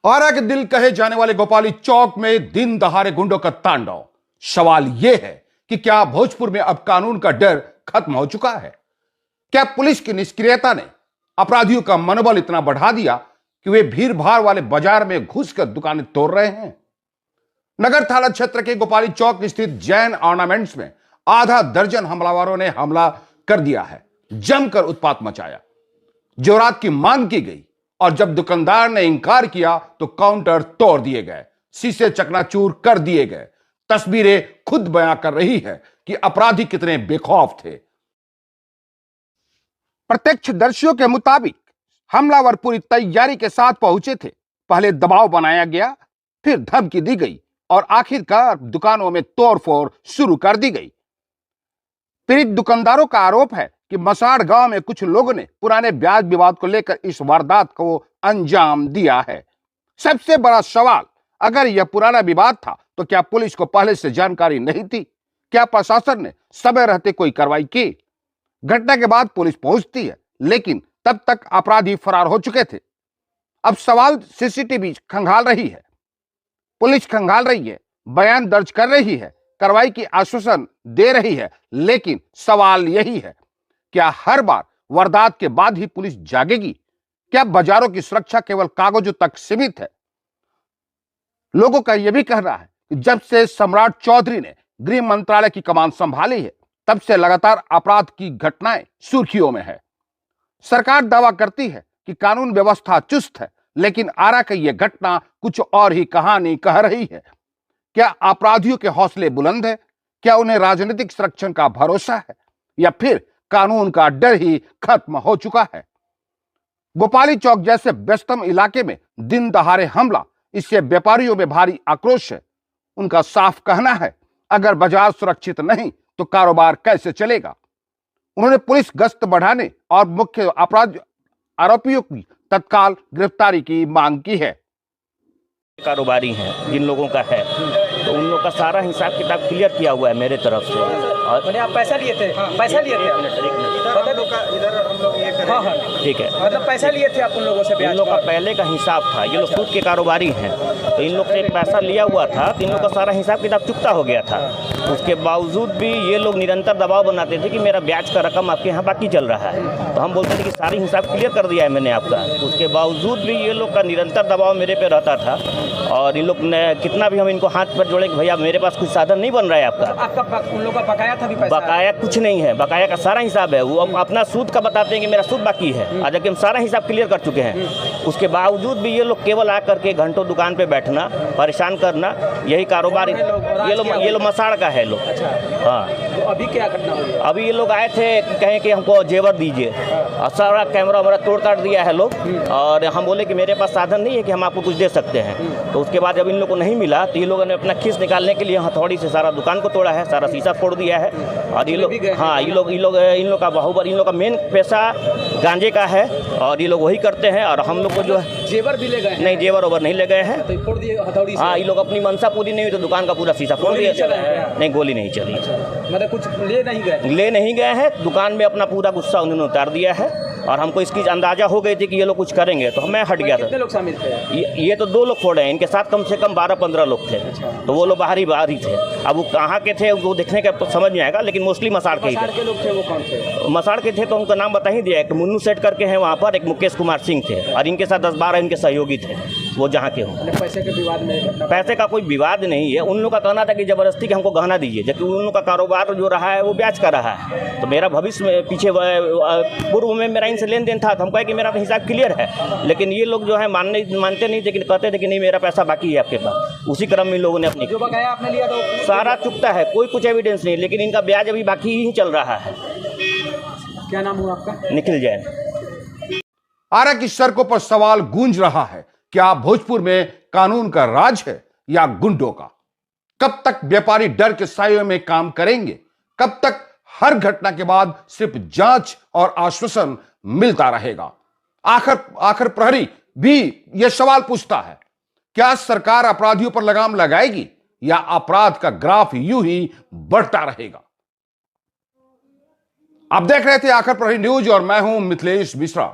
आरा के दिल कहे जाने वाले गोपाली चौक में दिन दहाड़े गुंडों का तांडव। सवाल यह है कि क्या भोजपुर में अब कानून का डर खत्म हो चुका है? क्या पुलिस की निष्क्रियता ने अपराधियों का मनोबल इतना बढ़ा दिया कि वे भीड़ भाड़ वाले बाजार में घुसकर दुकानें तोड़ रहे हैं? नगर थाना क्षेत्र के गोपाली चौक स्थित जैन ऑर्नामेंट्स में आधा दर्जन हमलावरों ने हमला कर दिया है, जमकर उत्पात मचाया। जेवरात की मांग की गई और जब दुकानदार ने इंकार किया तो काउंटर तोड़ दिए गए, शीशे चकनाचूर कर दिए गए। तस्वीरें खुद बयां कर रही है कि अपराधी कितने बेखौफ थे। प्रत्यक्षदर्शियों के मुताबिक हमलावर पूरी तैयारी के साथ पहुंचे थे। पहले दबाव बनाया गया, फिर धमकी दी गई और आखिरकार दुकानों में तोड़फोड़ शुरू कर दी गई। पीड़ित दुकानदारों का आरोप है कि मसाड़ गांव में कुछ लोगों ने पुराने ब्याज विवाद को लेकर इस वारदात को अंजाम दिया है। सबसे बड़ा सवाल, अगर यह पुराना विवाद था तो क्या पुलिस को पहले से जानकारी नहीं थी? क्या प्रशासन ने समय रहते कोई कार्रवाई की? घटना के बाद पुलिस पहुंचती है, लेकिन तब तक अपराधी फरार हो चुके थे। अब सवाल सीसीटीवी खंगाल रही है, पुलिस खंगाल रही है, बयान दर्ज कर रही है, कार्रवाई की आश्वासन दे रही है, लेकिन सवाल यही है, क्या हर बार वारदात के बाद ही पुलिस जागेगी? क्या बाजारों की सुरक्षा केवल कागजों तक सीमित है? लोगों का यह भी कहना है कि जब से सम्राट चौधरी ने गृह मंत्रालय की कमान संभाली है, तब से लगातार अपराध की घटनाएं सुर्खियों में है। सरकार दावा करती है कि कानून व्यवस्था चुस्त है, लेकिन आरा की यह घटना कुछ और ही कहानी कह रही है। क्या अपराधियों के हौसले बुलंद है? क्या उन्हें राजनीतिक संरक्षण का भरोसा है, या फिर कानून का डर ही खत्म हो चुका है? गोपाली चौक जैसे व्यस्तम इलाके में दिन दहाड़े हमला, इससे व्यापारियों में भारी आक्रोश है। उनका साफ कहना है, अगर बाजार सुरक्षित नहीं तो कारोबार कैसे चलेगा? उन्होंने पुलिस गश्त बढ़ाने और मुख्य अपराध आरोपियों की तत्काल गिरफ्तारी की मांग की है। कारोबारी हैं जिन लोगों का है, तो उन लोगों का सारा हिसाब किताब क्लियर किया हुआ है मेरे तरफ से। और मैंने आप पैसा लिए थे? हाँ, पैसा लिए थे? हाँ, ठीक है, मतलब पैसा लिए थे आप उन लोगों से? इन लोग का पहले का हिसाब था, ये लोग खुद के कारोबारी हैं, तो इन लोग से पैसा लिया हुआ था, तो इन लोग का सारा हिसाब किताब चुकता हो गया था। उसके बावजूद भी ये लोग निरंतर दबाव बनाते थे कि मेरा ब्याज का रकम आपके यहाँ बाकी चल रहा है। तो हम बोलते थे कि सारी हिसाब क्लियर कर दिया है मैंने आपका। उसके बावजूद भी ये लोग का निरंतर दबाव मेरे पे रहता था, और इन लोग ने कितना भी हम इनको हाथ पर जोड़े कि भैया मेरे पास कुछ साधन नहीं बन रहा है आपका। उन लोग का बकाया था भी पैसा? बकाया कुछ नहीं है, बकाया का सारा हिसाब है। वो अपना सूद का बताते हैं कि मेरा सूद बाकी है, आज हम सारा हिसाब क्लियर कर चुके हैं। उसके बावजूद भी ये लोग केवल आकर के घंटों दुकान पे बैठना, परेशान करना, यही कारोबार। ये लोग मसाड़ का है लोग। हाँ, तो अभी क्या घटना हुई? अभी ये लोग आए थे कि कहें कि हमको जेवर दीजिए, और सारा कैमरा हमारा तोड़ काट दिया है लोग। और हम बोले कि मेरे पास साधन नहीं है कि हम आपको कुछ दे सकते हैं। तो उसके बाद जब इन लोग को नहीं मिला तो ये लोगों ने अपना खीस निकालने के लिए हथौड़ी से सारा दुकान को तोड़ा है, सारा शीशा फोड़ दिया है। और ये लोग, हाँ, इन लोग का बाहुबल, इन लोग का मेन पैसा गांजे का है, और ये लोग वही करते हैं। और हम लोग को जो है जेवर भी ले गए? नहीं, जेवर ओवर नहीं ले गए हैं, तो फोड़ दिए हथौड़ी से? हाँ, ये लोग अपनी मनसा पूरी नहीं हुई तो दुकान का पूरा शीशा फोड़ दिया। नहीं, गोली नहीं चली। मतलब कुछ ले नहीं गए हैं, दुकान में अपना पूरा गुस्सा उन्होंने उतार दिया है। और हमको इसकी अंदाजा हो गई थी कि ये लोग कुछ करेंगे, तो मैं हट गया था। कितने लोग शामिल थे? ये तो 2 लोग फोड़े हैं, इनके साथ कम से कम 12-15 लोग थे। तो वो लोग बाहर ही थे। अब वो कहाँ के थे वो देखने का समझ नहीं आएगा, लेकिन मोस्टली मसाड़ के ही थे। लोग थे वो कौन थे? मसाड़ के थे तो उनका नाम बता ही दिया, एक मुन्नू सेठ करके हैं वहाँ पर, एक मुकेश कुमार सिंह थे, और इनके साथ 10-12 इनके सहयोगी थे, वो जहाँ के हों। पैसे के विवाद में? पैसे का कोई विवाद नहीं है। उन लोग का कहना था कि जबरदस्ती कि हमको गहना दीजिए, जबकि उन लोग का कारोबार जो रहा है वो ब्याज का रहा है। तो मेरा भविष्य में पीछे पूर्व में मेरा इनसे लेन देन था, तो हम कहे कि मेरा हिसाब क्लियर है। लेकिन ये लोग जो है मानते नहीं थे, कहते थे कि नहीं मेरा पैसा बाकी है आपके पास। उसी क्रम में लोगों ने अपनी जो बकाया आपने लिया था सारा चुकता है, कोई कुछ एविडेंस नहीं, लेकिन इनका ब्याज अभी बाकी ही चल रहा है। क्या नाम हुआ आपका? निखिल जैन। आरा की सड़कों पर सवाल गूंज रहा है, क्या भोजपुर में कानून का राज है या गुंडों का? कब तक व्यापारी डर के साये में काम करेंगे? कब तक हर घटना के बाद सिर्फ जांच और आश्वासन मिलता रहेगा? आखिर प्रहरी भी यह सवाल पूछता है, क्या सरकार अपराधियों पर लगाम लगाएगी या अपराध का ग्राफ यूं ही बढ़ता रहेगा? आप देख रहे थे आखिर प्रहरी न्यूज और मैं हूं मिथिलेश मिश्रा।